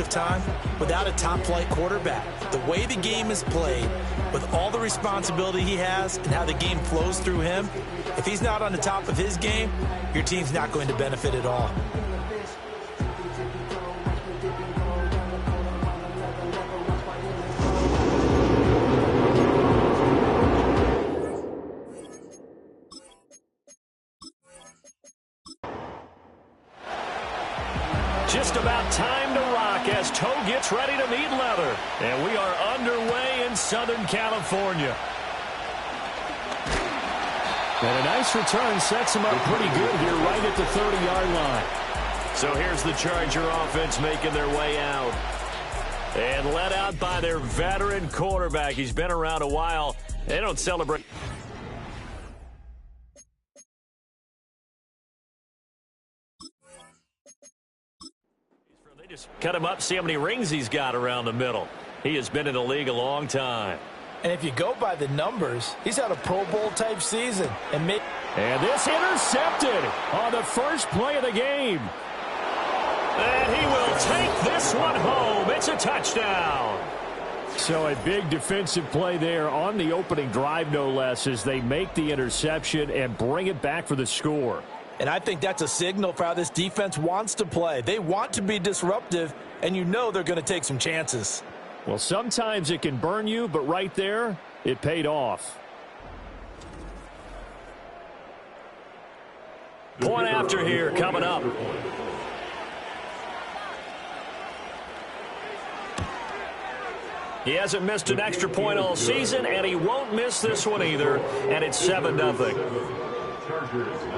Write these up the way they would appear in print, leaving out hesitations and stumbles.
lifetime without a top-flight quarterback. The way the game is played, with all the responsibility he has and how the game flows through him, if he's not on the top of his game, your team's not going to benefit at all. Just about time to rock as Toe gets ready to meet leather. And we are underway in Southern California. And a nice return sets him up pretty good here right at the 30-yard line. So here's the Charger offense making their way out. And led out by their veteran quarterback. He's been around a while. They don't celebrate. Just cut him up, see how many rings he's got around the middle. He has been in the league a long time. And if you go by the numbers, he's had a Pro Bowl-type season. And this intercepted on the first play of the game. And he will take this one home. It's a touchdown. So a big defensive play there on the opening drive, no less, as they make the interception and bring it back for the score. And I think that's a signal for how this defense wants to play. They want to be disruptive, and you know they're going to take some chances. Well, sometimes it can burn you, but right there, it paid off. Point after here coming up. He hasn't missed an extra point all season, and he won't miss this one either, and it's 7-0.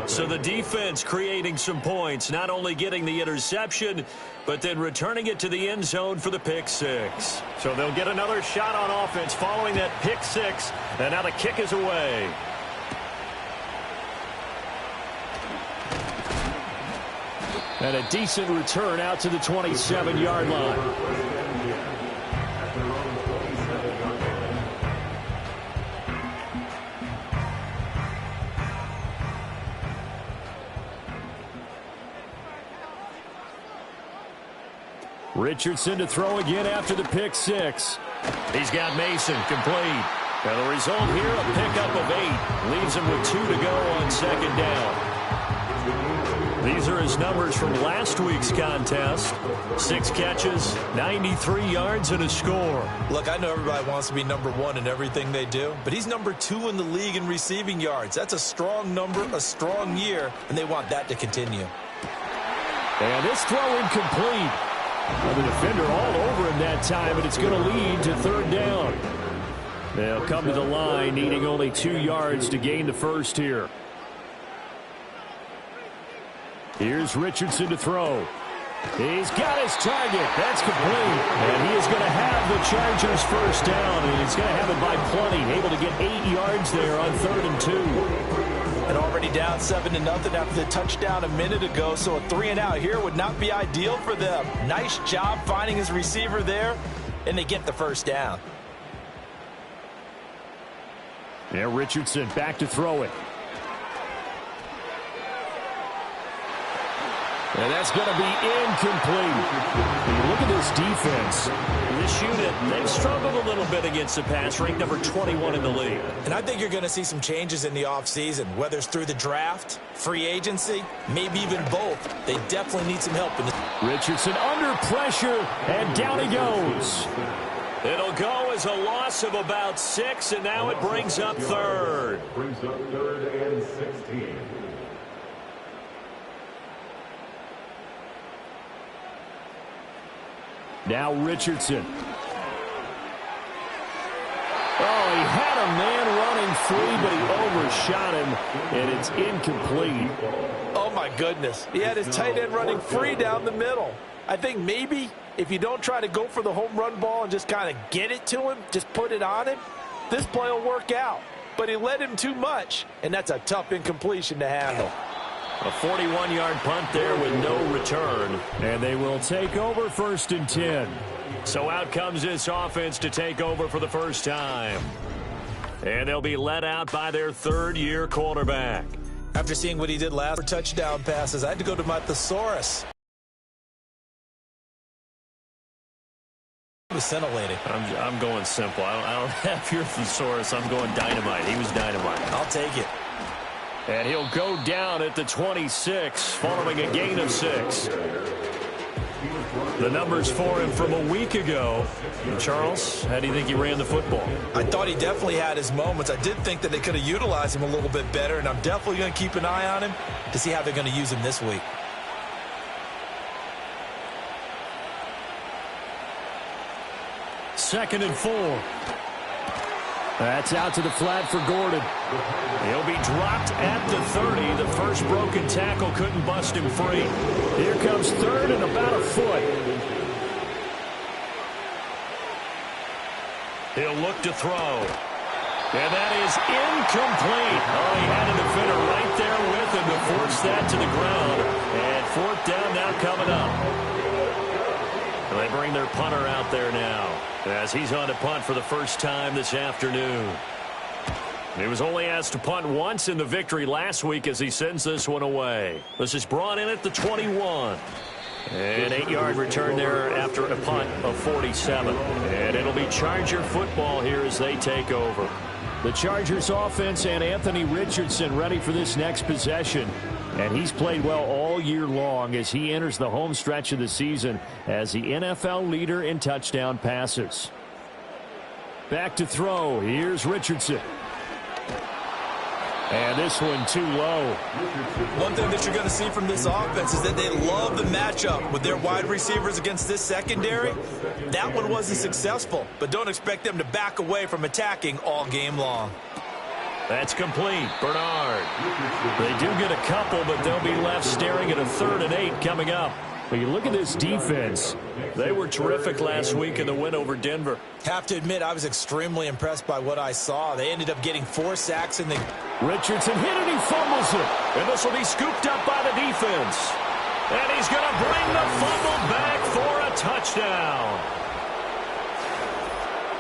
So the defense creating some points, not only getting the interception, but then returning it to the end zone for the pick six. So they'll get another shot on offense following that pick six, and now the kick is away. And a decent return out to the 27-yard line. Richardson to throw again after the pick six. He's got Mason complete. And the result here, a pickup of 8. Leaves him with 2 to go on second down. These are his numbers from last week's contest. 6 catches, 93 yards, and a score. Look, I know everybody wants to be number 1 in everything they do, but he's number 2 in the league in receiving yards. That's a strong number, a strong year, and they want that to continue. And this throw incomplete. The defender all over him that time, and it's going to lead to third down. They'll come to the line, needing only 2 yards to gain the first here. Here's Richardson to throw. He's got his target. That's complete. And he is going to have the Chargers first down, and he's going to have it by plenty. Able to get 8 yards there on 3rd and 2. And already down 7-0 after the touchdown a minute ago, so a 3-and-out here would not be ideal for them. Nice job finding his receiver there, and they get the first down. Yeah, Richardson back to throw it. And that's going to be incomplete. Look at this defense. This unit, they've struggled a little bit against the pass, ranked number 21 in the league. And I think you're going to see some changes in the offseason, whether it's through the draft, free agency, maybe even both. They definitely need some help. Richardson under pressure, and down he goes. It'll go as a loss of about 6, and now it brings up 3rd. Brings up 3rd and 16. Now Richardson. Oh, he had a man running free, but he overshot him, and it's incomplete. Oh, my goodness. He had his tight end running free down the middle. I think maybe if you don't try to go for the home run ball and just kind of get it to him, just put it on him, this play will work out. But he led him too much, and that's a tough incompletion to handle. A 41-yard punt there with no return. And they will take over 1st and 10. So out comes this offense to take over for the first time. And they'll be led out by their 3rd-year quarterback. After seeing what he did last for touchdown passes, I had to go to my thesaurus. was scintillating. I'm going simple. I don't have your thesaurus. I'm going dynamite. He was dynamite. I'll take it. And he'll go down at the 26 following a gain of 6. The numbers for him from a week ago. Charles, how do you think he ran the football? I thought he definitely had his moments. I did think that they could have utilized him a little bit better, and I'm definitely going to keep an eye on him to see how they're going to use him this week. Second and 4. That's out to the flat for Gordon. He'll be dropped at the 30. The first broken tackle couldn't bust him free. Here comes third and about a foot. He'll look to throw. And that is incomplete. Oh, he had a defender right there with him to force that to the ground. And fourth down now coming up. And they bring their punter out there now as he's on to punt for the first time this afternoon. He was only asked to punt once in the victory last week as he sends this one away. This is brought in at the 21. An 8-yard return there after a punt of 47. And it'll be Charger football here as they take over. The Chargers offense and Anthony Richardson ready for this next possession. And he's played well all year long as he enters the home stretch of the season as the NFL leader in touchdown passes. Back to throw. Here's Richardson. And this one too low. One thing that you're going to see from this offense is that they love the matchup with their wide receivers against this secondary. That one wasn't successful, but don't expect them to back away from attacking all game long. That's complete. Bernard. They do get a couple, but they'll be left staring at a 3rd and 8 coming up. But you look at this defense. They were terrific last week in the win over Denver. Have to admit, I was extremely impressed by what I saw. They ended up getting 4 sacks in the... Richardson hit it, he fumbles it. And this will be scooped up by the defense. And he's going to bring the fumble back for a touchdown.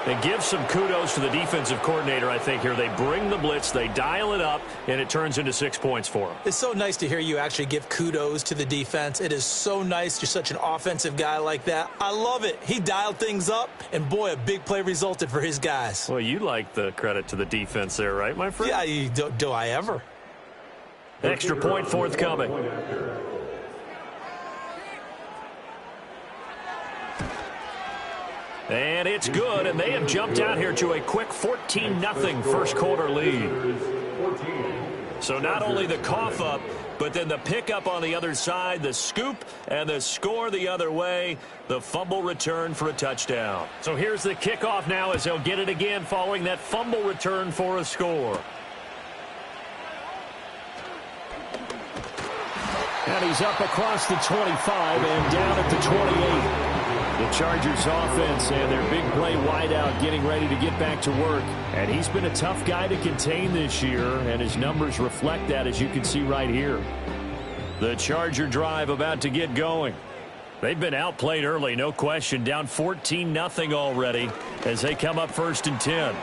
And give some kudos to the defensive coordinator, I think, here. They bring the blitz, they dial it up, and it turns into 6 points for them. It's so nice to hear you actually give kudos to the defense. It is so nice. You're such an offensive guy like that. I love it. He dialed things up, and boy, a big play resulted for his guys. Well, you like the credit to the defense there, right, my friend? Yeah, do I ever? Extra point forthcoming. And it's good, and they have jumped out here to a quick 14-0 first quarter lead. So not only the cough up, but then the pickup on the other side, the scoop, and the score the other way, the fumble return for a touchdown. So here's the kickoff now as they'll get it again following that fumble return for a score. And he's up across the 25 and down at the 28. The Chargers offense and their big play wideout getting ready to get back to work. And he's been a tough guy to contain this year, and his numbers reflect that, as you can see right here. The Charger drive about to get going. They've been outplayed early, no question. Down 14-0 already as they come up 1st and 10.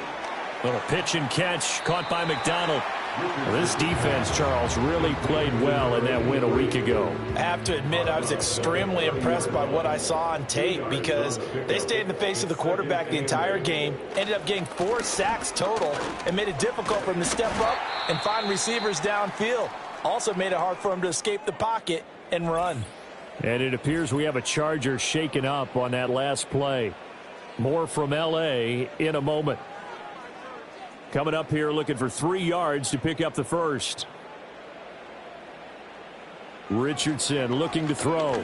Little pitch and catch caught by McDonald. This defense, Charles, really played well in that win a week ago. I have to admit, I was extremely impressed by what I saw on tape because they stayed in the face of the quarterback the entire game, ended up getting 4 sacks total, and made it difficult for him to step up and find receivers downfield. Also made it hard for him to escape the pocket and run. And it appears we have a Charger shaken up on that last play. More from L.A. in a moment. Coming up here looking for 3 yards to pick up the first. Richardson looking to throw. Oh,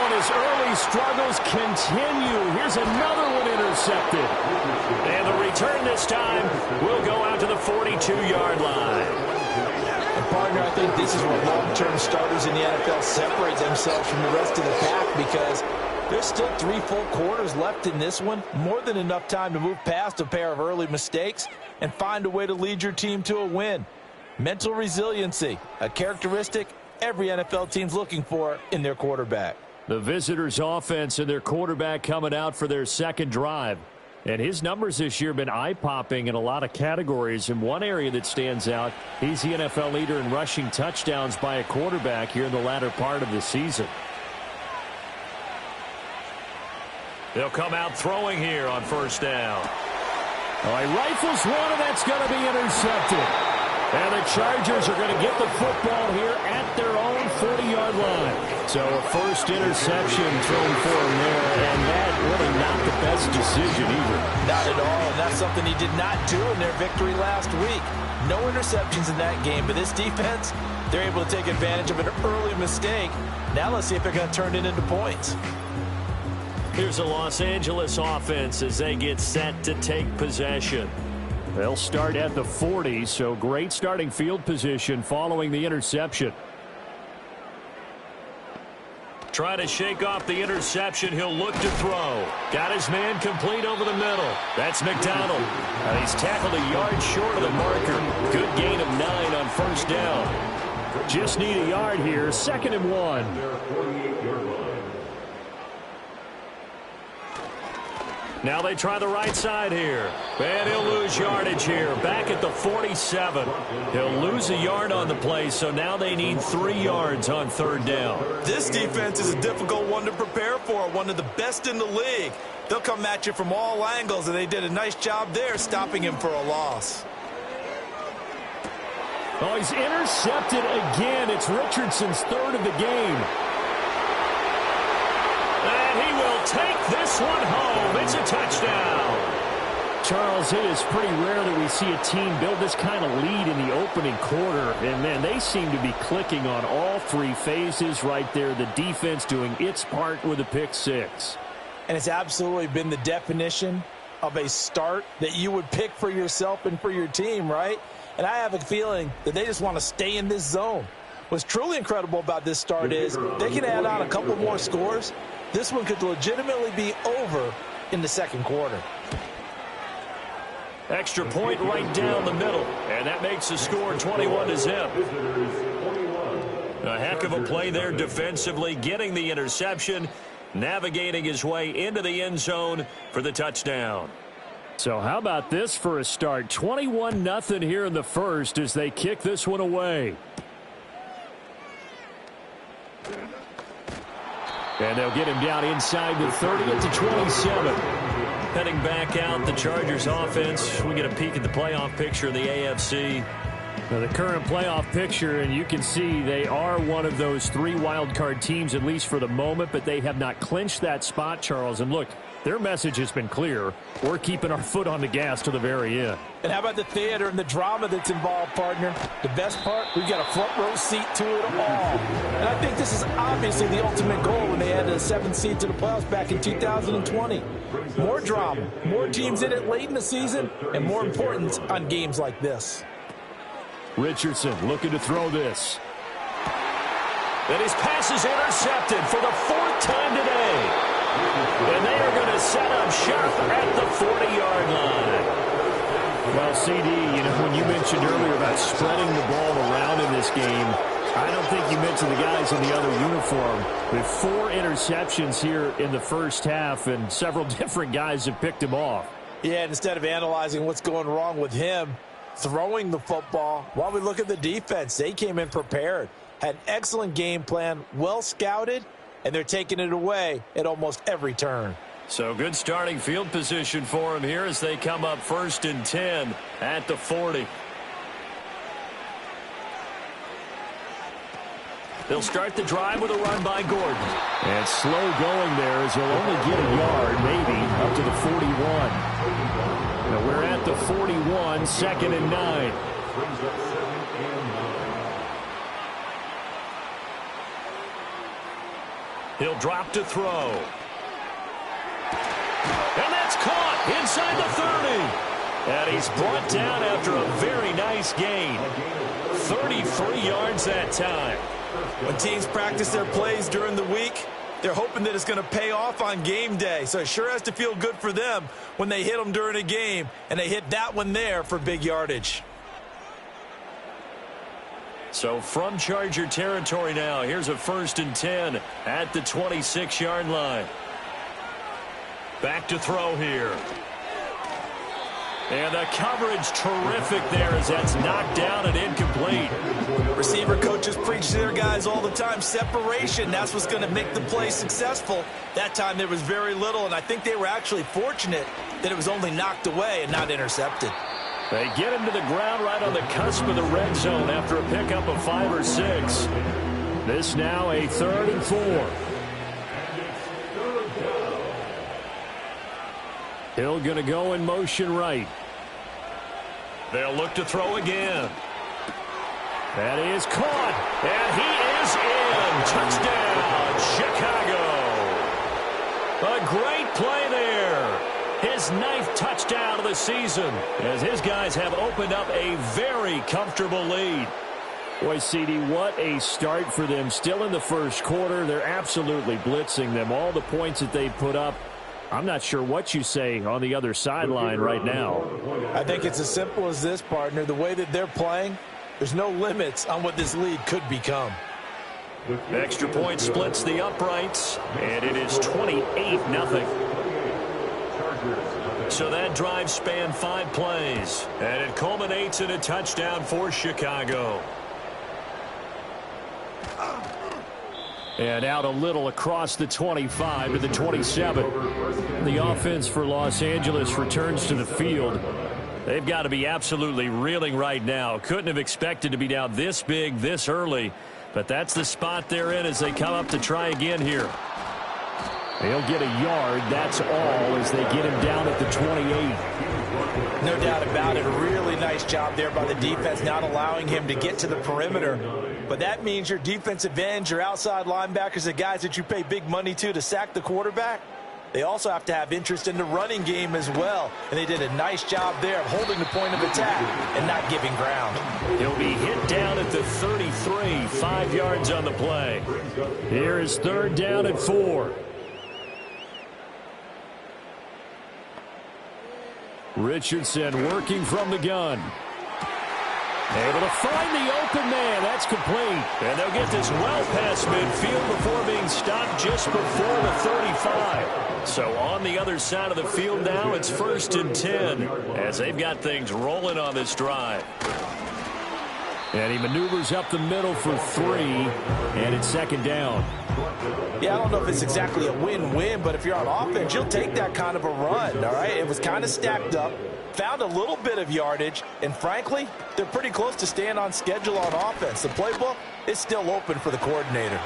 and his early struggles continue. Here's another one intercepted. And the return this time will go out to the 42-yard line. And partner, I think this is where long-term starters in the NFL separate themselves from the rest of the pack because there's still 3 full quarters left in this one. More than enough time to move past a pair of early mistakes and find a way to lead your team to a win. Mental resiliency, a characteristic every NFL team's looking for in their quarterback. The visitors' offense and their quarterback coming out for their second drive. And his numbers this year have been eye-popping in a lot of categories. In one area that stands out, he's the NFL leader in rushing touchdowns by a quarterback here in the latter part of the season. They'll come out throwing here on first down. All right, rifles one, and that's going to be intercepted. And the Chargers are going to get the football here at their own 40-yard line. So a first interception thrown for him there, and that really not the best decision either. Not at all, and that's something he did not do in their victory last week. No interceptions in that game, but this defense, they're able to take advantage of an early mistake. Now let's see if they're going to turn it into points. Here's the Los Angeles offense as they get set to take possession. They'll start at the 40, so great starting field position following the interception. Try to shake off the interception. He'll look to throw. Got his man complete over the middle. That's McDonald. And he's tackled a yard short of the marker. Good gain of 9 on first down. Just need a yard here. 2nd and 1. Their 48-yard line. Now they try the right side here. And he'll lose yardage here. Back at the 47. He'll lose a yard on the play, so now they need 3 yards on 3rd down. This defense is a difficult one to prepare for, one of the best in the league. They'll come at you from all angles, and they did a nice job there stopping him for a loss. Oh, he's intercepted again. It's Richardson's 3rd of the game. And he will take this one home. It's a touchdown. Charles, it is pretty rare that we see a team build this kind of lead in the opening quarter. And, man, they seem to be clicking on all 3 phases right there. The defense doing its part with a pick 6. And it's absolutely been the definition of a start that you would pick for yourself and for your team, right? And I have a feeling that they just want to stay in this zone. What's truly incredible about this start is they can add on a couple more scores. This one could legitimately be over in the 2nd quarter. Extra point right down the middle. And that makes the score 21-0. A heck of a play there defensively, getting the interception, navigating his way into the end zone for the touchdown. So how about this for a start? 21-0 here in the first as they kick this one away. And they'll get him down inside the 30 to 27. Heading back out, the Chargers offense. We get a peek at the playoff picture of the AFC. Now the current playoff picture, and you can see they are one of those 3 wildcard teams, at least for the moment, but they have not clinched that spot, Charles. And look, their message has been clear. We're keeping our foot on the gas to the very end. And how about the theater and the drama that's involved, partner? The best part, we've got a front row seat to it all. And I think this is obviously the ultimate goal when they added a 7th seed to the playoffs back in 2020. More drama, more teams in it late in the season, and more importance on games like this. Richardson looking to throw this. And his pass is intercepted for the 4th time today. And they are going to set up shop at the 40-yard line. Well, CD, you know, when you mentioned earlier about spreading the ball around in this game, I don't think you mentioned the guys in the other uniform. With 4 interceptions here in the first half, and several different guys have picked him off. Yeah, instead of analyzing what's going wrong with him, throwing the football, while we look at the defense, they came in prepared, had an excellent game plan, well scouted, and they're taking it away at almost every turn. So good starting field position for him here as they come up 1st and 10 at the 40. They'll start the drive with a run by Gordon. And slow going there as he'll only get a yard, maybe, up to the 41. Now we're at the 41, 2nd and 9. He'll drop to throw. And that's caught inside the 30. And he's brought down after a very nice gain. 33 yards that time. When teams practice their plays during the week, they're hoping that it's going to pay off on game day. So it sure has to feel good for them when they hit them during a game, and they hit that one there for big yardage. So from Charger territory now, here's a 1st and 10 at the 26-yard line. Back to throw here. And the coverage terrific there as that's knocked down and incomplete. Receiver coaches preach to their guys all the time. Separation, that's what's going to make the play successful. That time there was very little, and I think they were actually fortunate that it was only knocked away and not intercepted. They get him to the ground right on the cusp of the red zone after a pickup of 5 or 6. This now a 3rd and 4. Hill going to go in motion right. They'll look to throw again. That is caught, and he is in. Touchdown, Chicago. A great play there. His 9th touchdown of the season as his guys have opened up a very comfortable lead. Boy, CD, what a start for them. Still in the first quarter. They're absolutely blitzing them. All the points that they put up, I'm not sure what you say on the other sideline right now. I think it's as simple as this, partner. The way that they're playing, there's no limits on what this lead could become. Extra point splits the uprights, and it is 28-0. So that drive spanned 5 plays, and it culminates in a touchdown for Chicago. And out a little across the 25 to the 27. The offense for Los Angeles returns to the field. They've got to be absolutely reeling right now. Couldn't have expected to be down this big this early, but that's the spot they're in as they come up to try again here. They'll get a yard, that's all, as they get him down at the 28. No doubt about it. A really nice job there by the defense, not allowing him to get to the perimeter. But that means your defensive ends, your outside linebackers, the guys that you pay big money to sack the quarterback, they also have to have interest in the running game as well. And they did a nice job there of holding the point of attack and not giving ground. He'll be hit down at the 33, 5 yards on the play. Here is 3rd down and 4. Richardson working from the gun. Able to find the open man. That's complete. And they'll get this well past midfield before being stopped just before the 35. So on the other side of the field now, it's 1st and 10 as they've got things rolling on this drive. And he maneuvers up the middle for 3, and it's 2nd down. Yeah, I don't know if it's exactly a win-win, but if you're on offense, you'll take that kind of a run, all right? It was kind of stacked up, found a little bit of yardage, and frankly, they're pretty close to staying on schedule on offense. The playbook is still open for the coordinator.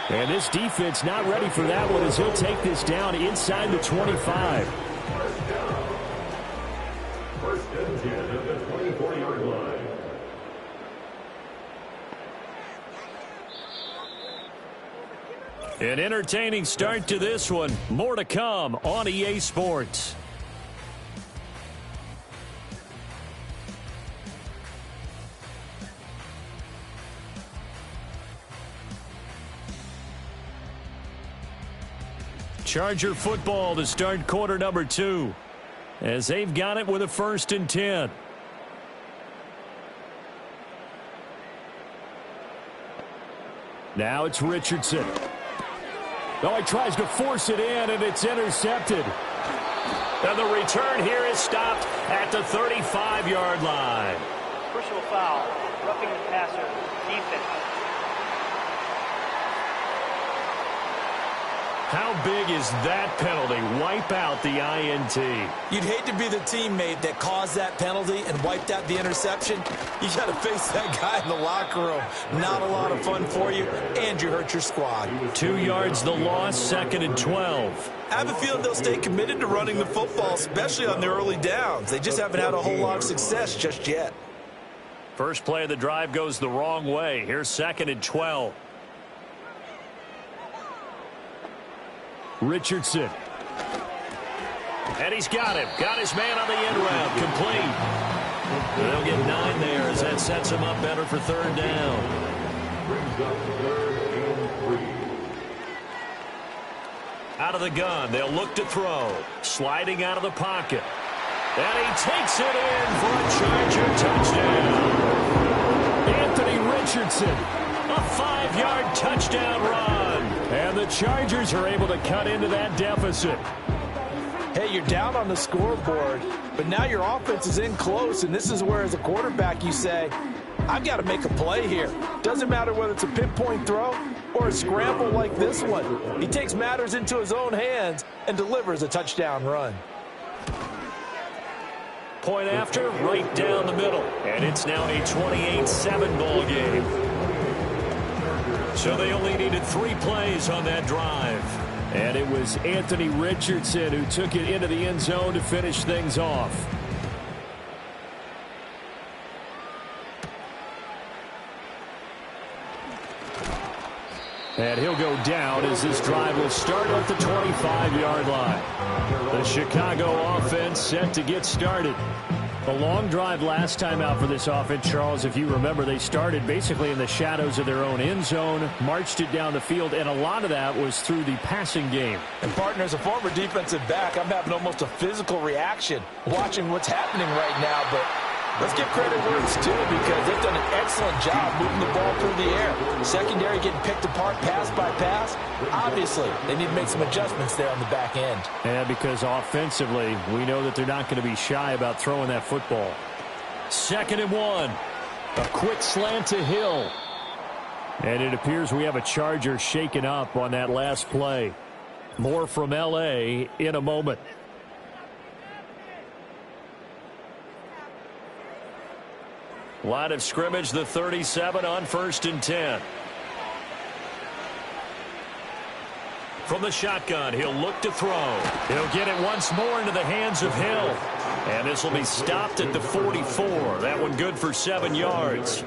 And this defense not ready for that one as he'll take this down inside the 25. 1st and 10 at the 24-yard line. An entertaining start to this one. More to come on EA Sports. Charger football to start quarter number 2 as they've got it with a 1st and 10. Now it's Richardson. Oh, he tries to force it in, and it's intercepted. And the return here is stopped at the 35-yard line. Personal foul, roughing the passer, defense. How big is that penalty? Wipe out the INT. You'd hate to be the teammate that caused that penalty and wiped out the interception. You got to face that guy in the locker room. Not a lot of fun for you, and you hurt your squad. 2 yards the loss, 2nd and 12. I have a feeling they'll stay committed to running the football, especially on their early downs. They just haven't had a whole lot of success just yet. First play of the drive goes the wrong way. Here's 2nd and 12. Richardson. And he's got him. Got his man on the end route. Complete. They'll get 9 there as that sets him up better for 3rd down. Brings up 3rd and 3. Out of the gun. They'll look to throw. Sliding out of the pocket. And he takes it in for a Charger touchdown. Anthony Richardson. A 5-yard touchdown run. And the Chargers are able to cut into that deficit. Hey, you're down on the scoreboard, but now your offense is in close, and this is where, as a quarterback, you say, I've got to make a play here. Doesn't matter whether it's a pinpoint throw or a scramble like this one. He takes matters into his own hands and delivers a touchdown run. Point after, right down the middle. And it's now a 28-7 ball game. So they only needed 3 plays on that drive. And it was Anthony Richardson who took it into the end zone to finish things off. And he'll go down as this drive will start at the 25-yard line. The Chicago offense set to get started. A long drive last time out for this offense, Charles. If you remember, they started basically in the shadows of their own end zone, marched it down the field, and a lot of that was through the passing game. And, partner, as a former defensive back, I'm having almost a physical reaction watching what's happening right now, but let's give credit where it's due because they've done an excellent job moving the ball through the air. Secondary getting picked apart pass by pass. Obviously, they need to make some adjustments there on the back end. And because offensively, we know that they're not going to be shy about throwing that football. 2nd and 1. A quick slant to Hill. And it appears we have a Charger shaken up on that last play. More from L.A. in a moment. Line of scrimmage, the 37 on 1st and 10. From the shotgun, he'll look to throw. He'll get it once more into the hands of Hill. And this will be stopped at the 44. That one good for 7 yards.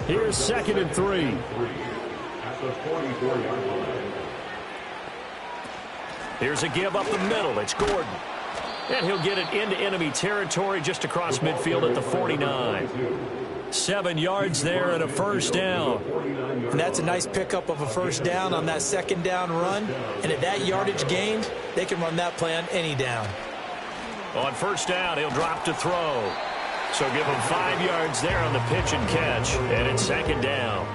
Here's 2nd and 3. At the 44-yard line. Here's a give up the middle. It's Gordon. And he'll get it into enemy territory just across midfield at the 49. 7 yards there and a first down. And that's a nice pickup of a first down on that 2nd down run. And at that yardage gained, they can run that play on any down. On 1st down, he'll drop to throw. So give him 5 yards there on the pitch and catch. And it's 2nd down.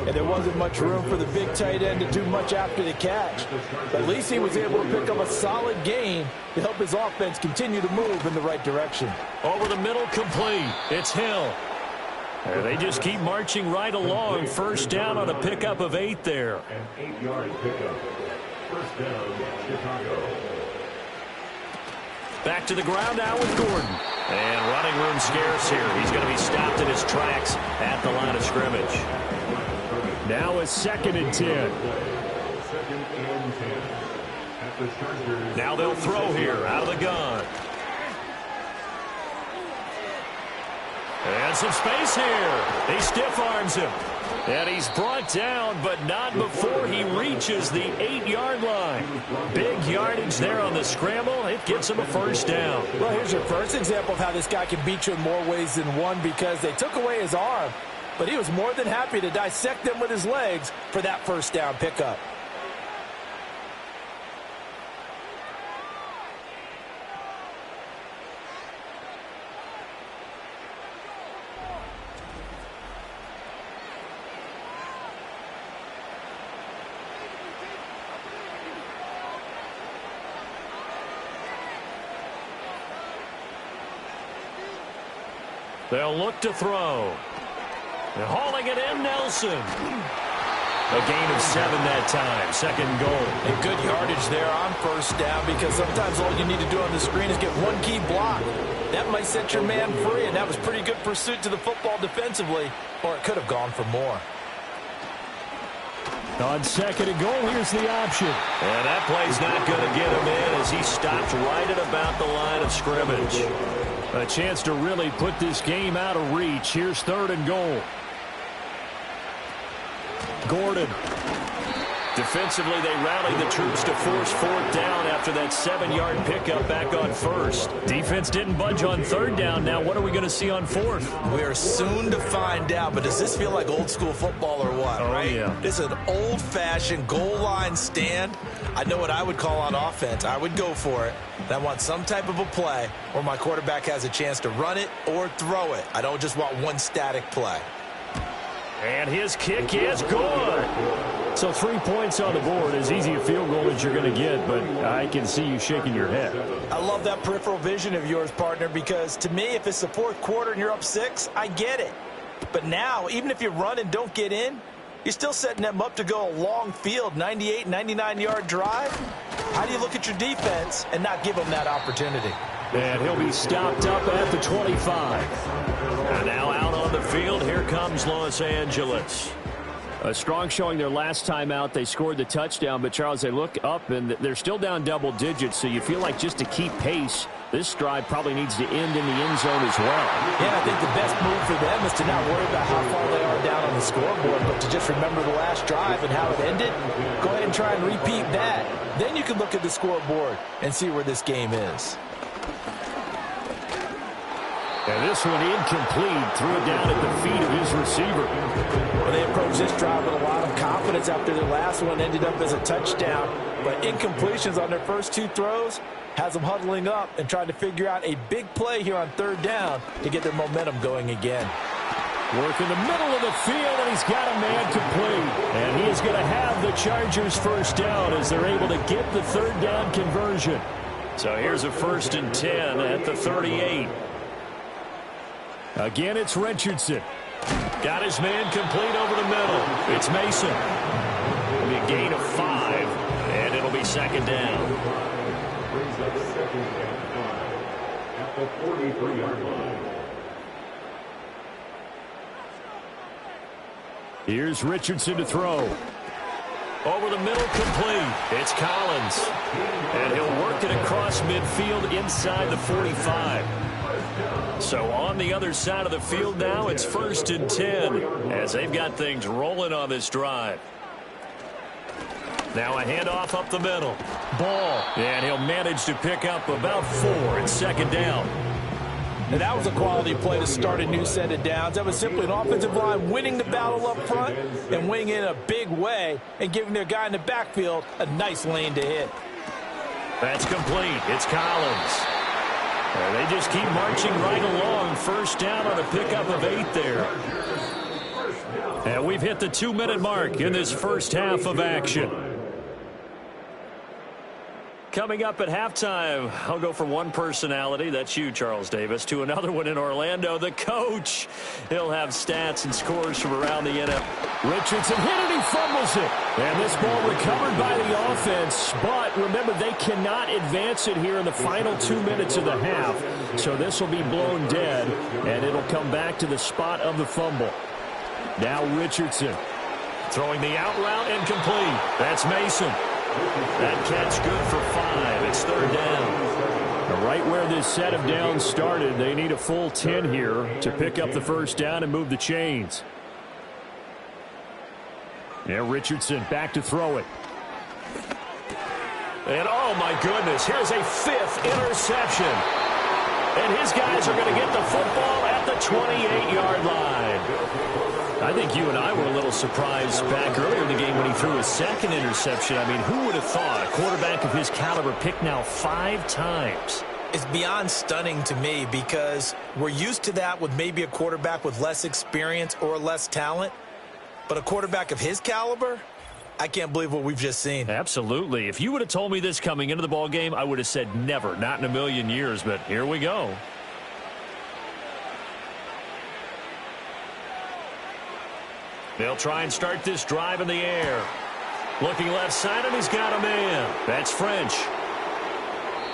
And there wasn't much room for the big tight end to do much after the catch. But at least he was able to pick up a solid gain to help his offense continue to move in the right direction. Over the middle, complete. It's Hill. And they just keep marching right along. 1st down on a pickup of 8 there. An 8-yard pickup. 1st down, Chicago. Back to the ground now with Gordon. And running room scarce here. He's going to be stopped in his tracks at the line of scrimmage. Now a 2nd and 10. 2nd and 10. At the Chargers. Now they'll throw here out of the gun. And some space here. He stiff arms him. And he's brought down, but not before he reaches the 8-yard line. Big yardage there on the scramble. It gets him a first down. Well, here's your first example of how this guy can beat you in more ways than one because they took away his arm, but he was more than happy to dissect them with his legs for that first down pickup. They'll look to throw. They're hauling it in, Nelson. A gain of 7 that time. 2nd goal. And good yardage there on 1st down because sometimes all you need to do on the screen is get one key block. That might set your man free, and that was pretty good pursuit to the football defensively, or it could have gone for more. On 2nd and goal, here's the option. And that play's not going to get him in as he stopped right at about the line of scrimmage. A chance to really put this game out of reach. Here's 3rd and goal. Gordon. Defensively, they rallied the troops to force 4th down after that 7-yard pickup back on 1st. Defense didn't budge on 3rd down. Now what are we going to see on 4th? We are soon to find out, but does this feel like old school football or what, right? Yeah. This is an old-fashioned goal line stand. I know what I would call on offense. I would go for it. And I want some type of a play where my quarterback has a chance to run it or throw it. I don't just want one static play. And his kick is good. So 3 points on the board, as easy a field goal as you're going to get, but I can see you shaking your head. I love that peripheral vision of yours, partner, because to me, if it's the fourth quarter and you're up 6, I get it. But now, even if you run and don't get in, you're still setting them up to go a long field, 98, 99-yard drive. How do you look at your defense and not give them that opportunity? And he'll be stopped up at the 25. And now out on the field, here comes Los Angeles. A strong showing their last time out. They scored the touchdown, but, Charles, they look up, and they're still down double digits, so you feel like just to keep pace, this drive probably needs to end in the end zone as well. Yeah, I think the best move for them is to not worry about how far they are down on the scoreboard, but to just remember the last drive and how it ended. Go ahead and try and repeat that. Then you can look at the scoreboard and see where this game is. And this one incomplete. Threw it down at the feet of his receiver. Well, they approached this drive with a lot of confidence after their last one ended up as a touchdown. But incompletions on their first 2 throws has them huddling up and trying to figure out a big play here on 3rd down to get their momentum going again. Work in the middle of the field, and he's got a man complete. And he is going to have the Chargers first down as they're able to get the 3rd down conversion. So here's a 1st and 10 at the 38. Again, it's Richardson. Got his man complete over the middle. It's Mason. It'll be a gain of 5, and it'll be 2nd down. Brings up 2nd and 5 at the 43-yard line. Here's Richardson to throw. Over the middle, complete. It's Collins. And he'll work it across midfield inside the 45. So on the other side of the field now, it's 1st and 10 as they've got things rolling on this drive. Now a handoff up the middle. Ball. And he'll manage to pick up about 4 in 2nd down. And that was a quality play to start a new set of downs. That was simply an offensive line winning the battle up front and winning in a big way and giving their guy in the backfield a nice lane to hit. That's complete. It's Collins. And they just keep marching right along. 1st down on a pickup of 8 there. And we've hit the 2-minute mark in this first half of action. Coming up at halftime, I'll go from one personality, that's you, Charles Davis, to another one in Orlando, the coach. He'll have stats and scores from around the NFL. Richardson hit it, he fumbles it. And this ball recovered by the offense. But remember, they cannot advance it here in the final 2 minutes of the half. So this will be blown dead, and it'll come back to the spot of the fumble. Now Richardson. Throwing the out route and complete. That's Mason. That catch good for 5. It's 3rd down. Right where this set of downs started, they need a full 10 here to pick up the 1st down and move the chains. Now Richardson back to throw it. And oh my goodness, here's a 5th interception. And his guys are going to get the football at the 28-yard line. I think you and I were a little surprised back earlier in the game when he threw his 2nd interception. I mean, who would have thought a quarterback of his caliber picked now 5 times? It's beyond stunning to me because we're used to that with maybe a quarterback with less experience or less talent. But a quarterback of his caliber, I can't believe what we've just seen. Absolutely. If you would have told me this coming into the ball game, I would have said never, not in a million years. But here we go. They'll try and start this drive in the air. Looking left side, and he's got a man. That's French.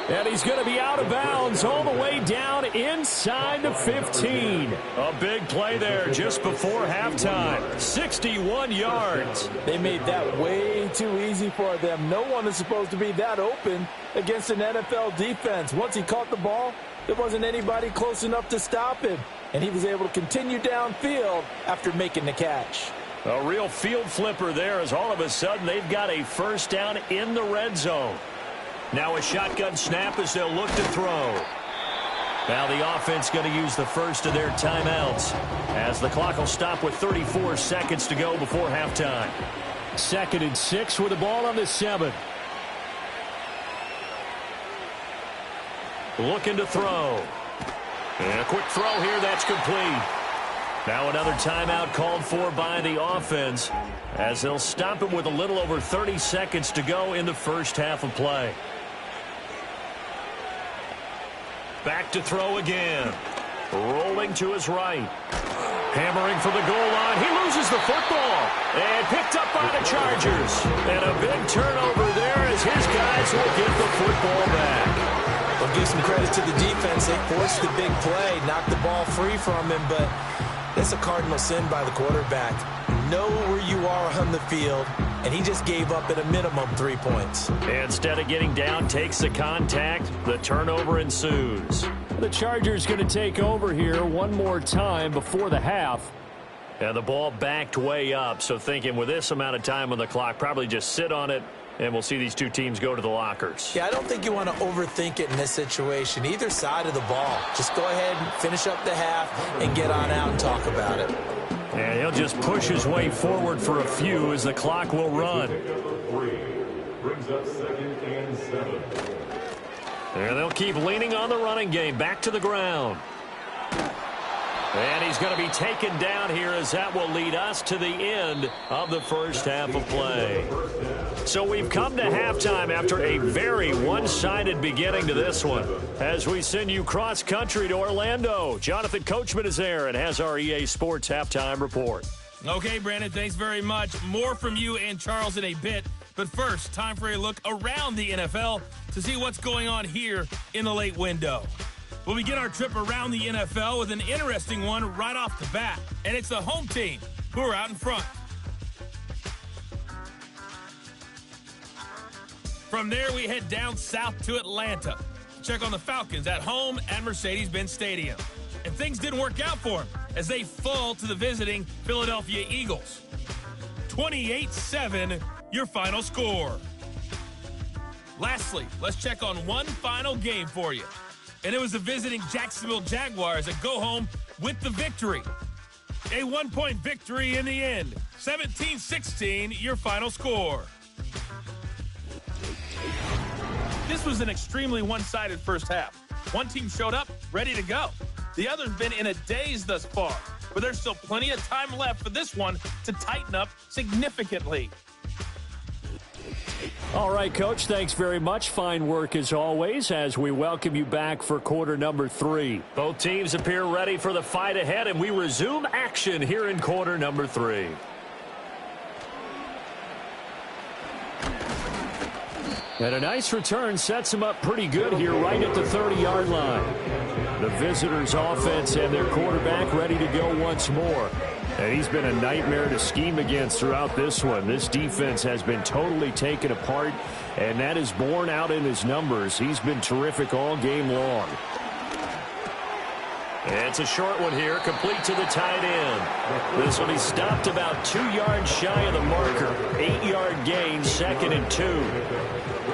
And he's going to be out of bounds all the way down inside the 15. A big play there just before halftime. 61 yards. They made that way too easy for them. No one is supposed to be that open against an NFL defense. Once he caught the ball, there wasn't anybody close enough to stop him. And he was able to continue downfield after making the catch. A real field flipper there as all of a sudden they've got a 1st down in the red zone. Now a shotgun snap as they'll look to throw. Now the offense going to use the first of their timeouts as the clock will stop with 34 seconds to go before halftime. 2nd and 6 with the ball on the 7. Looking to throw. And a quick throw here, that's complete. Now another timeout called for by the offense as they'll stop it with a little over 30 seconds to go in the first half of play. Back to throw again. Rolling to his right. Hammering for the goal line. He loses the football. And picked up by the Chargers. And a big turnover there as his guys will get the football back. We'll give some credit to the defense. They forced the big play, knocked the ball free from him, but that's a cardinal sin by the quarterback. Know where you are on the field, and he just gave up at a minimum 3 points. Instead of getting down, takes the contact. The turnover ensues. The Chargers going to take over here one more time before the half. And the ball backed way up, so thinking with this amount of time on the clock, probably just sit on it, and we'll see these two teams go to the lockers. Yeah, I don't think you want to overthink it in this situation. Either side of the ball. Just go ahead and finish up the half and get on out and talk about it. And he'll just push his way forward for a few as the clock will run. Brings up 2nd and 7. And they'll keep leaning on the running game. Back to the ground. And he's going to be taken down here as that will lead us to the end of the first half of play. So we've come to halftime after a very one-sided beginning to this one. As we send you cross-country to Orlando, Jonathan Coachman is there and has our EA Sports Halftime Report. Okay, Brandon, thanks very much. More from you and Charles in a bit. But first, time for a look around the NFL to see what's going on here in the late window. We'll begin our trip around the NFL with an interesting one right off the bat, and it's the home team who are out in front. From there, we head down south to Atlanta. Check on the Falcons at home at Mercedes-Benz Stadium. And things didn't work out for them as they fall to the visiting Philadelphia Eagles. 28-7, your final score. Lastly, let's check on one final game for you. And it was the visiting Jacksonville Jaguars that go home with the victory. A 1-point victory in the end. 17-16, your final score. This was an extremely one-sided first half. One team showed up, ready to go. The other's been in a daze thus far, but there's still plenty of time left for this one to tighten up significantly. All right, Coach, thanks very much. Fine work as always as we welcome you back for quarter number 3. Both teams appear ready for the fight ahead, and we resume action here in quarter number 3. And a nice return sets them up pretty good here right at the 30-yard line. The visitors' offense and their quarterback ready to go once more. And he's been a nightmare to scheme against throughout this one. This defense has been totally taken apart, and that is borne out in his numbers. He's been terrific all game long. It's a short one here, complete to the tight end. This will be stopped about 2 yards shy of the marker. 8-yard gain, 2nd and 2.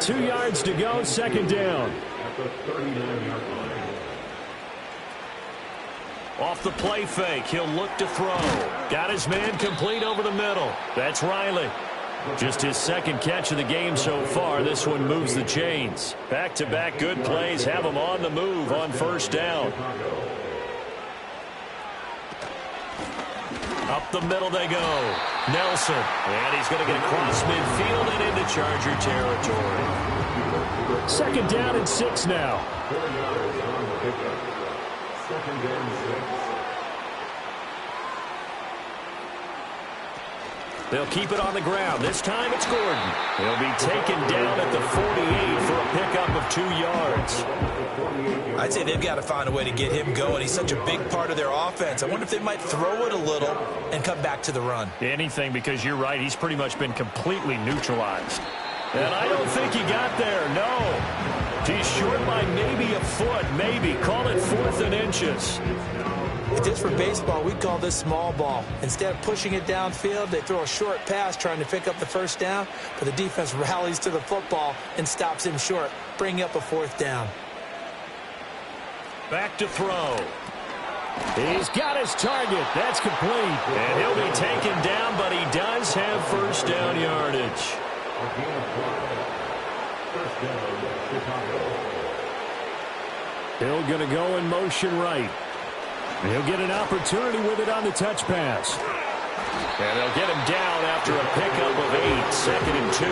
2 yards to go, second down. At the 39-yard line. Off the play fake, he'll look to throw. Got his man complete over the middle. That's Riley. Just his second catch of the game so far. This one moves the chains. Back-to-back good plays have him on the move on first down. Up the middle they go. Nelson. And he's going to get across midfield and into Charger territory. 2nd down and 6 now. 4 yards on the pickup. 2nd and 6. They'll keep it on the ground. This time it's Gordon. He'll be taken down at the 48 for a pickup of 2 yards. I'd say they've got to find a way to get him going. He's such a big part of their offense. I wonder if they might throw it a little and come back to the run. Anything, because you're right. He's pretty much been completely neutralized. And I don't think he got there. No. He's short by maybe a foot. Maybe. Call it 4th and inches. If this were baseball, we'd call this small ball. Instead of pushing it downfield, they throw a short pass trying to pick up the first down, but the defense rallies to the football and stops him short, bringing up a 4th down. Back to throw. He's got his target. That's complete. And he'll be taken down, but he does have first down yardage. First down, Chicago. Hill going to go in motion right. He'll get an opportunity with it on the touch pass. And they'll get him down after a pickup of 8, 2nd and 2.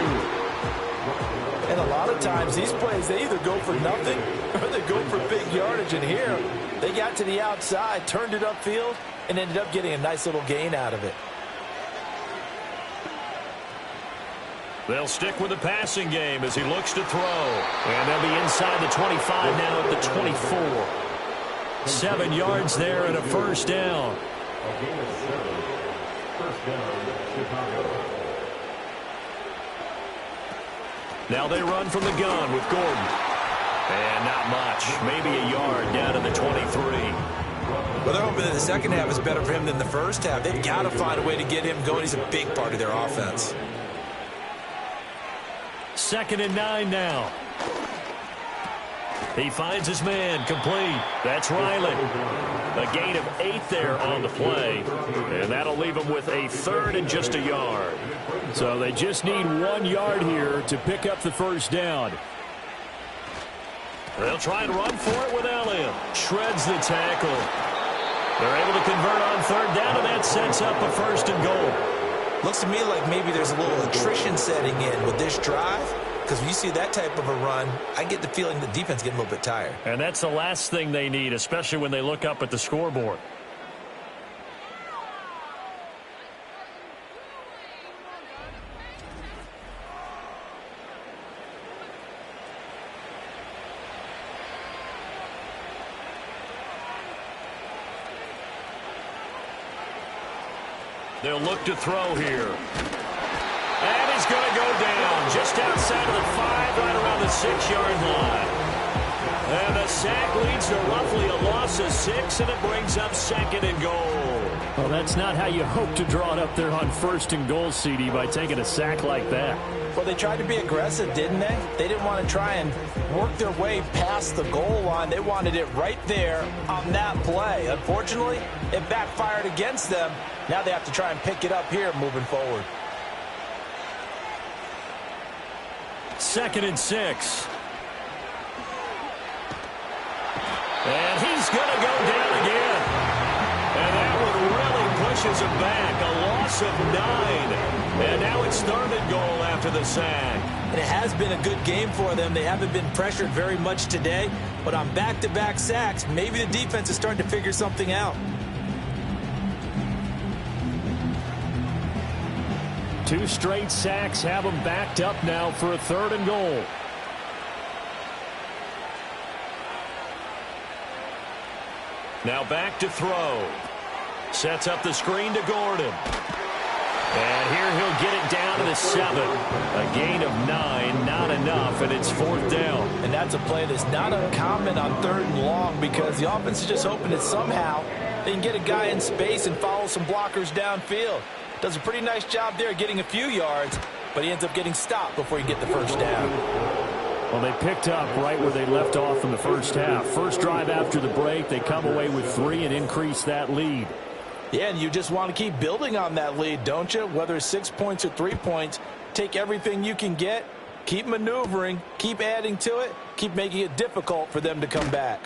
And a lot of times these plays, they either go for nothing or they go for big yardage. And here, they got to the outside, turned it upfield, and ended up getting a nice little gain out of it. They'll stick with the passing game as he looks to throw. And they'll be inside the 25 now at the 24. 7 yards there and a first down. A gain of 7. First down, Chicago. Now they run from the gun with Gordon. And not much. Maybe a yard down to the 23. Well, they're hoping that the second half is better for him than the first half. They've got to find a way to get him going. He's a big part of their offense. 2nd and 9 now. He finds his man complete. That's Ryland. A gain of 8 there on the play. And that'll leave him with a 3rd and just a yard. So they just need 1 yard here to pick up the first down. They'll try and run for it with Elliott. Shreds the tackle. They're able to convert on 3rd down, and that sets up a 1st and goal. Looks to me like maybe there's a little attrition setting in with this drive. Because when you see that type of a run, I get the feeling the defense getting a little bit tired. And that's the last thing they need, especially when they look up at the scoreboard. They'll look to throw here. And he's going to go down just outside of the 5, right around the 6-yard line. And the sack leads to roughly a loss of 6, and it brings up 2nd and goal. Well, that's not how you hope to draw it up there on 1st and goal, CD, by taking a sack like that. Well, they tried to be aggressive, didn't they? They didn't want to try and work their way past the goal line. They wanted it right there on that play. Unfortunately, it backfired against them. Now they have to try and pick it up here moving forward. 2nd and 6. And he's going to go down again. And that one really pushes him back. A loss of 9. And now it's 3rd and goal after the sack. And it has been a good game for them. They haven't been pressured very much today. But on back-to-back sacks, maybe the defense is starting to figure something out. 2 straight sacks have them backed up now for a 3rd and goal. Now back to throw. Sets up the screen to Gordon. And here he'll get it down to the 7. A gain of 9, not enough, and it's 4th down. And that's a play that's not uncommon on 3rd and long because the offense is just hoping that somehow they can get a guy in space and follow some blockers downfield. Does a pretty nice job there getting a few yards, but he ends up getting stopped before he can get the first down. Well, they picked up right where they left off in the first half. First drive after the break, they come away with 3 and increase that lead. Yeah, and you just want to keep building on that lead, don't you? Whether it's 6 points or 3 points, take everything you can get, keep maneuvering, keep adding to it, keep making it difficult for them to come back.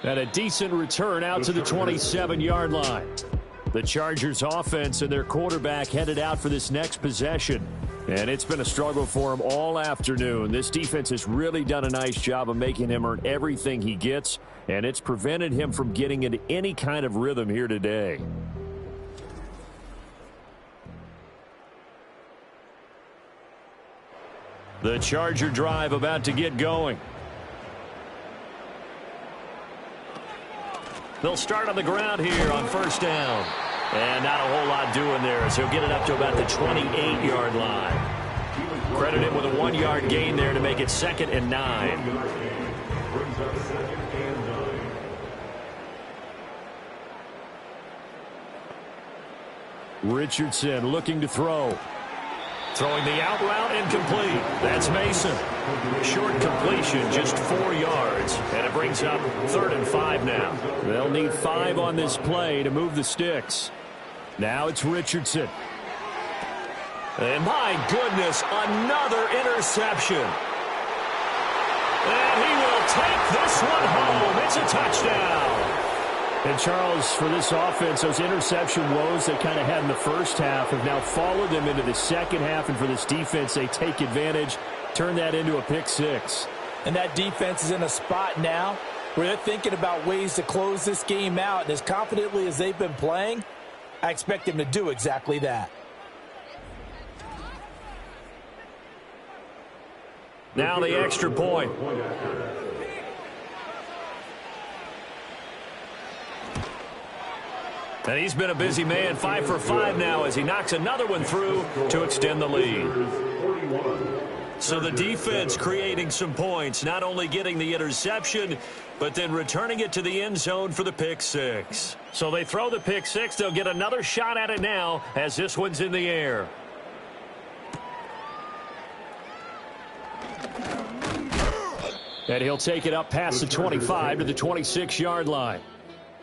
And a decent return out to the 27-yard line. The Chargers offense and their quarterback headed out for this next possession. And it's been a struggle for him all afternoon. This defense has really done a nice job of making him earn everything he gets, and it's prevented him from getting into any kind of rhythm here today. The Charger drive about to get going. They'll start on the ground here on 1st down. And not a whole lot doing there as he'll get it up to about the 28-yard line. Credit him with a 1-yard gain there to make it 2nd and 9. Brings up 2nd and 9. Richardson looking to throw. Throwing the out route incomplete. That's Mason. Short completion, just 4 yards. And it brings up 3rd and 5 now. They'll need 5 on this play to move the sticks. Now it's Richardson. And my goodness, another interception. And he will take this one home. It's a touchdown. And, Charles, for this offense, those interception woes they kind of had in the first half have now followed them into the second half. And for this defense, they take advantage, turn that into a pick six. And that defense is in a spot now where they're thinking about ways to close this game out. And as confidently as they've been playing, I expect them to do exactly that. Now the extra point. And he's been a busy man, 5 for 5 now as he knocks another one through to extend the lead. So the defense creating some points, not only getting the interception, but then returning it to the end zone for the pick six. So they throw the pick six. They'll get another shot at it now as this one's in the air. And he'll take it up past the 25 to the 26-yard line.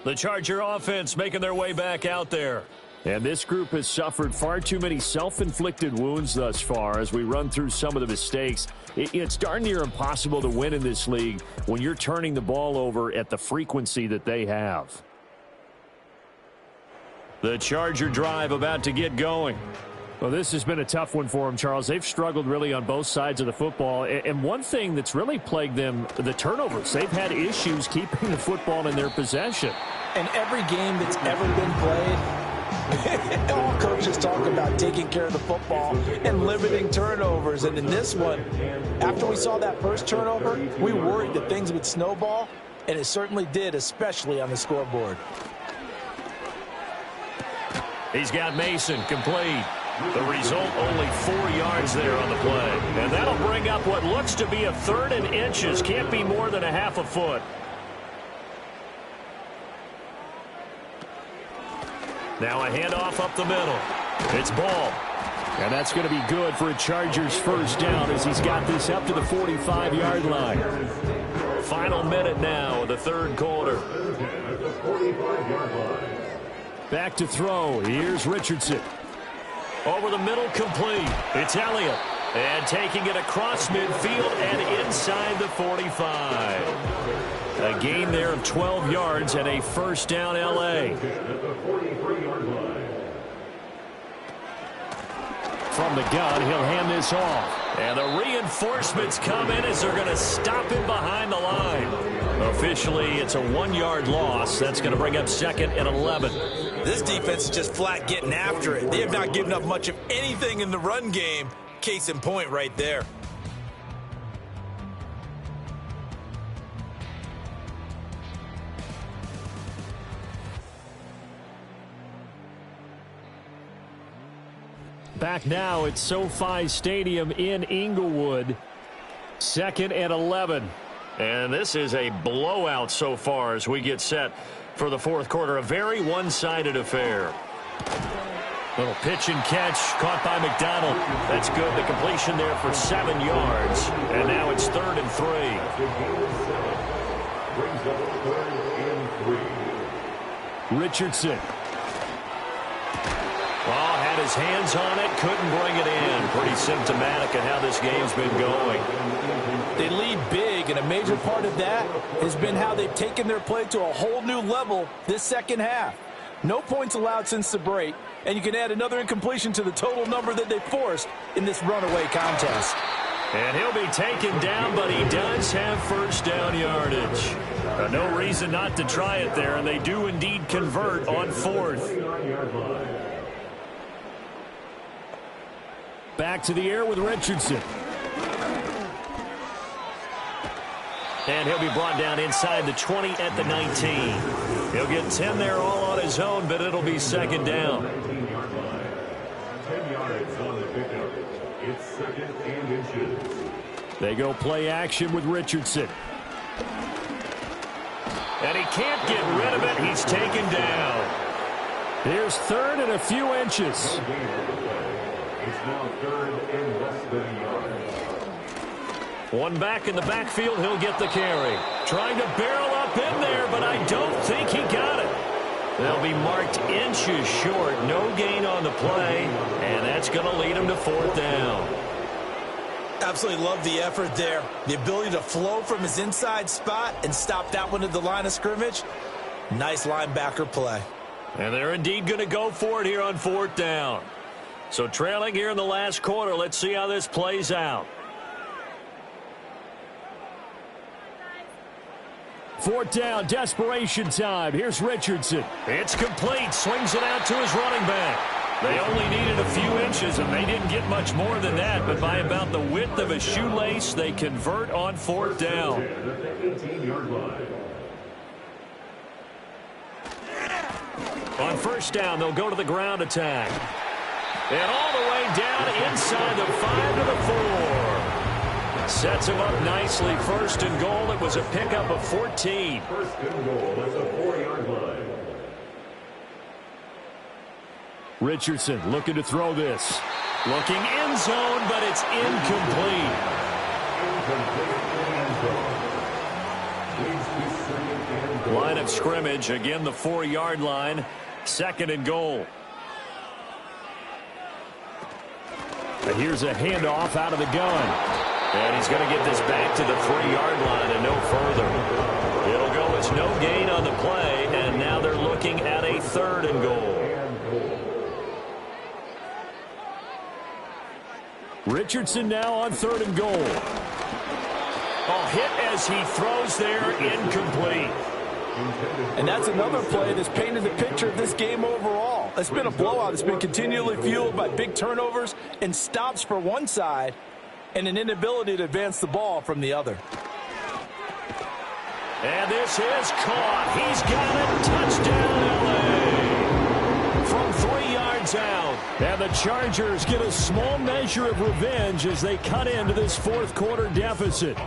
The Charger offense making their way back out there. And this group has suffered far too many self-inflicted wounds thus far as we run through some of the mistakes. It's darn near impossible to win in this league when you're turning the ball over at the frequency that they have. The Charger drive about to get going. Well, this has been a tough one for them, Charles. They've struggled really on both sides of the football. And one thing that's really plagued them, the turnovers. They've had issues keeping the football in their possession. And every game that's ever been played, all coaches talk about taking care of the football and limiting turnovers. And in this one, after we saw that first turnover, we worried that things would snowball, and it certainly did, especially on the scoreboard. He's got Mason complete. The result, only 4 yards there on the play. And that'll bring up what looks to be a 3rd and inches. Can't be more than a half a foot. Now a handoff up the middle. It's Ball. And that's going to be good for a Chargers first down as he's got this up to the 45-yard line. Final minute now of the third quarter. Back to throw. Here's Richardson. Over the middle, complete. It's Elliott. And taking it across midfield and inside the 45. A gain there of 12 yards and a first down L.A. From the gun, he'll hand this off. And the reinforcements come in as they're going to stop him behind the line. Officially, it's a 1-yard loss. That's going to bring up 2nd and 11. This defense is just flat getting after it. They have not given up much of anything in the run game. Case in point right there. Back now at SoFi Stadium in Inglewood. 2nd and 11. And this is a blowout so far as we get set for the fourth quarter. A very one-sided affair. Little pitch and catch caught by McDonald. That's good. The completion there for 7 yards. And now it's 3rd and 3. Richardson. Well, had his hands on it, couldn't bring it in. Pretty symptomatic of how this game's been going. They lead big, and a major part of that has been how they've taken their play to a whole new level this second half. No points allowed since the break, and you can add another incompletion to the total number that they forced in this runaway contest. And he'll be taken down, but he does have first down yardage. No reason not to try it there, and they do indeed convert on 4th. Back to the air with Richardson. And he'll be brought down inside the 20 at the 19. He'll get 10 there all on his own, but it'll be 2nd down. 10 yards on the pickup. It's 2nd and inches. They go play action with Richardson. And he can't get rid of it. He's taken down. Here's 3rd and a few inches. It's now 3rd and less than a yard. One back in the backfield, he'll get the carry. Trying to barrel up in there, but I don't think he got it. They'll be marked inches short. No gain on the play, and that's going to lead him to 4th down. Absolutely love the effort there. The ability to flow from his inside spot and stop that one at the line of scrimmage. Nice linebacker play. And they're indeed going to go for it here on 4th down. So trailing here in the last quarter. Let's see how this plays out. 4th down, desperation time. Here's Richardson. It's complete. Swings it out to his running back. They only needed a few inches, and they didn't get much more than that. But by about the width of a shoelace, they convert on 4th down. On 1st down, they'll go to the ground attack. And all the way down inside the 5 to the 4. Sets him up nicely. 1st and goal. It was a pickup of 14. 1st and goal at the 4-yard line. Richardson looking to throw this. Looking end zone, but it's incomplete. Line of scrimmage. Again, the 4-yard line. 2nd and goal. And here's a handoff out of the gun. And he's going to get this back to the 3-yard line and no further. It'll go as no gain on the play, and now they're looking at a 3rd and goal. Richardson now on 3rd and goal. Oh, hit as he throws there, incomplete. And that's another play that's painted the picture of this game overall. It's been a blowout. It's been continually fueled by big turnovers and stops for one side and an inability to advance the ball from the other. And this is caught. He's got it. Touchdown, L.A. From 3 yards out. And the Chargers get a small measure of revenge as they cut into this 4th quarter deficit.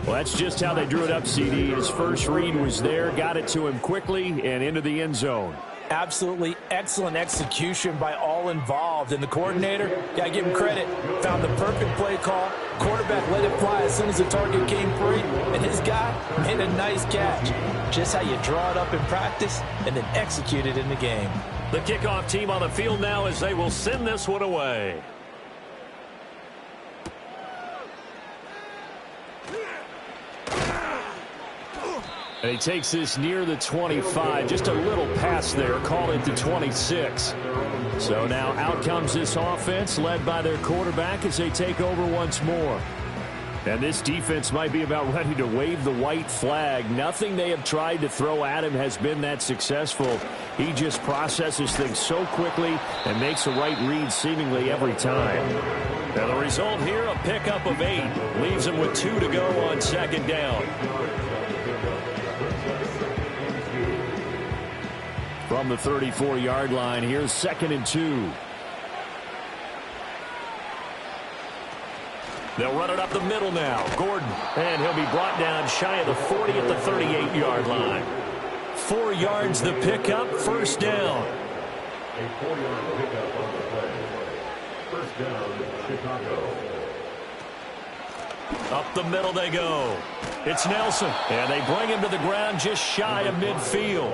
Well, that's just how they drew it up, CD. His first read was there, got it to him quickly, and into the end zone. Absolutely excellent execution by all involved. And the coordinator, got to give him credit, found the perfect play call. Quarterback let it fly as soon as the target came free. And his guy made a nice catch. Just how you draw it up in practice and then execute it in the game. The kickoff team on the field now as they will send this one away. And he takes this near the 25. Just a little pass there. Call it the 26. So now out comes this offense led by their quarterback as they take over once more. And this defense might be about ready to wave the white flag. Nothing they have tried to throw at him has been that successful. He just processes things so quickly and makes the right read seemingly every time. And the result here, a pickup of 8. Leaves him with 2 to go on 2nd down. From the 34-yard line, here's 2nd and 2. They'll run it up the middle now. Gordon. And he'll be brought down shy of the 40 at the 38-yard line. 4 yards the pickup. 1st down. A 4-yard pickup on the play. 1st down, Chicago. Up the middle they go. It's Nelson. And they bring him to the ground just shy of midfield.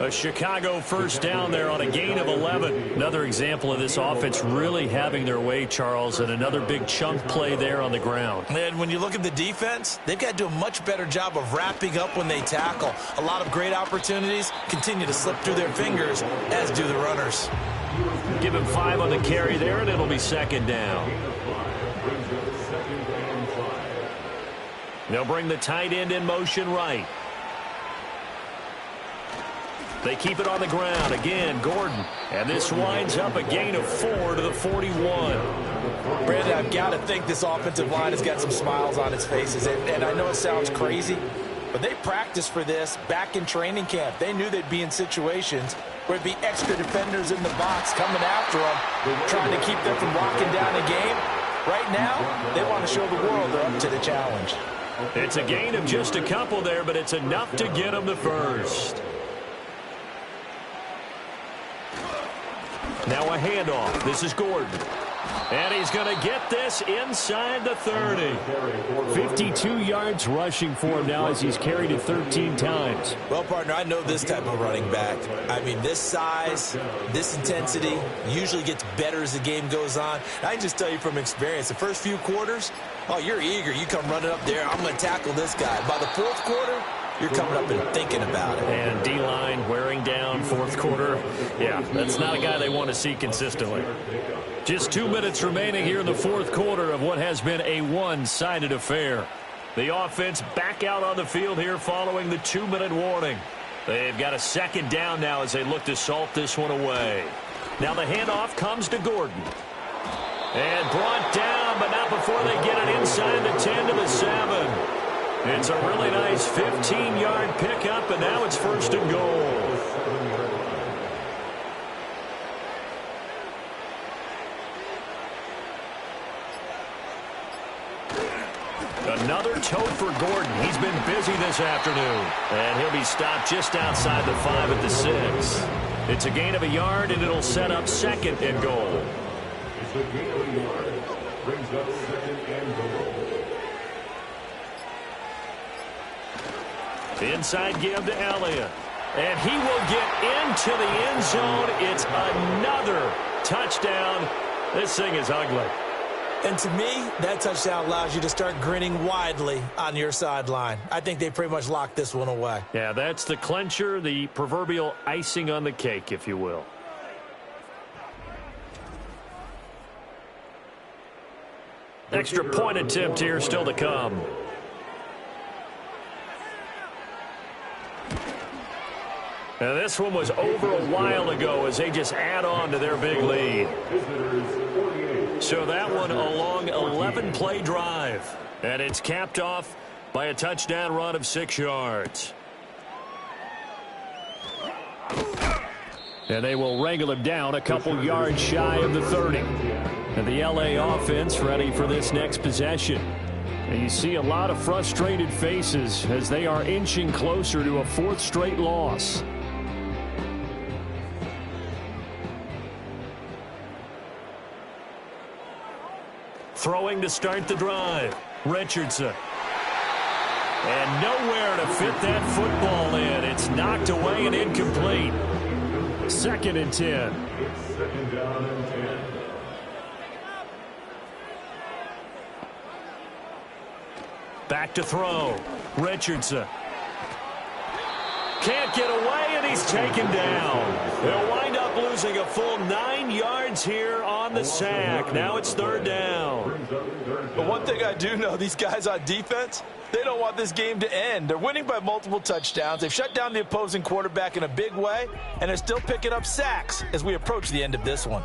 A Chicago 1st down there on a gain of 11. Another example of this offense really having their way, Charles, and another big chunk play there on the ground. And when you look at the defense, they've got to do a much better job of wrapping up when they tackle. A lot of great opportunities continue to slip through their fingers, as do the runners. Give him 5 on the carry there, and it'll be 2nd down. They'll bring the tight end in motion right. They keep it on the ground. Again, Gordon. And this winds up a gain of 4 to the 41. Brandon, I've got to think this offensive line has got some smiles on its faces. And I know it sounds crazy, but they practiced for this back in training camp. They knew they'd be in situations where it'd be extra defenders in the box coming after them, trying to keep them from locking down a game. Right now, they want to show the world they're up to the challenge. It's a gain of just a couple there, but it's enough to get them the 1st. Now a handoff. This is Gordon. And he's going to get this inside the 30. 52 yards rushing for him now as he's carried it 13 times. Well, partner, I know this type of running back. I mean, this size, this intensity usually gets better as the game goes on. I can just tell you from experience, the first few quarters, oh, you're eager. You come running up there, I'm going to tackle this guy. By the 4th quarter, you're coming up and thinking about it. And D-line wearing down fourth quarter. Yeah, that's not a guy they want to see consistently. Just 2 minutes remaining here in the fourth quarter of what has been a one-sided affair. The offense back out on the field here following the 2-minute warning. They've got a second down now as they look to salt this one away. Now the handoff comes to Gordon. And brought down, but not before they get it inside the 10 to the 7. It's a really nice 15-yard pickup, and now it's 1st and goal. Another tote for Gordon. He's been busy this afternoon. And he'll be stopped just outside the 5 at the 6. It's a gain of a yard, and it'll set up 2nd and goal. It's a gain of a yard. Brings up 2nd and goal. Inside give to Elliott. And he will get into the end zone. It's another touchdown. This thing is ugly. And to me, that touchdown allows you to start grinning widely on your sideline. I think they pretty much locked this one away. Yeah, that's the clincher, the proverbial icing on the cake, if you will. Extra point attempt here still to come. And this one was over a while ago as they just add on to their big lead. So that one a long 11-play drive. And it's capped off by a touchdown run of 6 yards. And they will wrangle him down a couple yards shy of the 30. And the LA offense ready for this next possession. And you see a lot of frustrated faces as they are inching closer to a 4th straight loss. Throwing to start the drive. Richardson. And nowhere to fit that football in. It's knocked away and incomplete. 2nd and 10. It's 2nd down and 10. Back to throw. Richardson. Can't get away, and he's taken down. They'll wind up losing a full 9 yards here on the sack. Now it's 3rd down. But one thing I do know, these guys on defense, they don't want this game to end. They're winning by multiple touchdowns. They've shut down the opposing quarterback in a big way, and they're still picking up sacks as we approach the end of this one.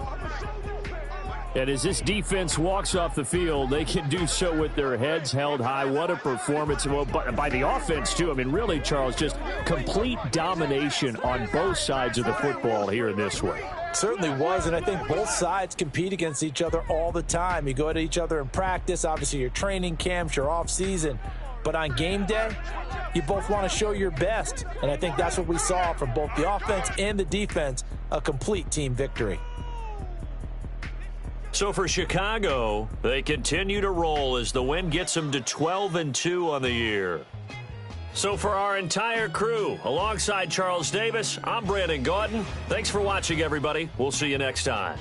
And as this defense walks off the field, they can do so with their heads held high. What a performance. Well, by the offense, too. I mean, really, Charles, just complete domination on both sides of the football here in this one. Certainly was, and I think both sides compete against each other all the time. You go to each other in practice, obviously your training camps, your off-season. But on game day, you both want to show your best. And I think that's what we saw from both the offense and the defense, a complete team victory. So for Chicago, they continue to roll as the win gets them to 12-2 on the year. So for our entire crew, alongside Charles Davis, I'm Brandon Gaudin. Thanks for watching, everybody. We'll see you next time.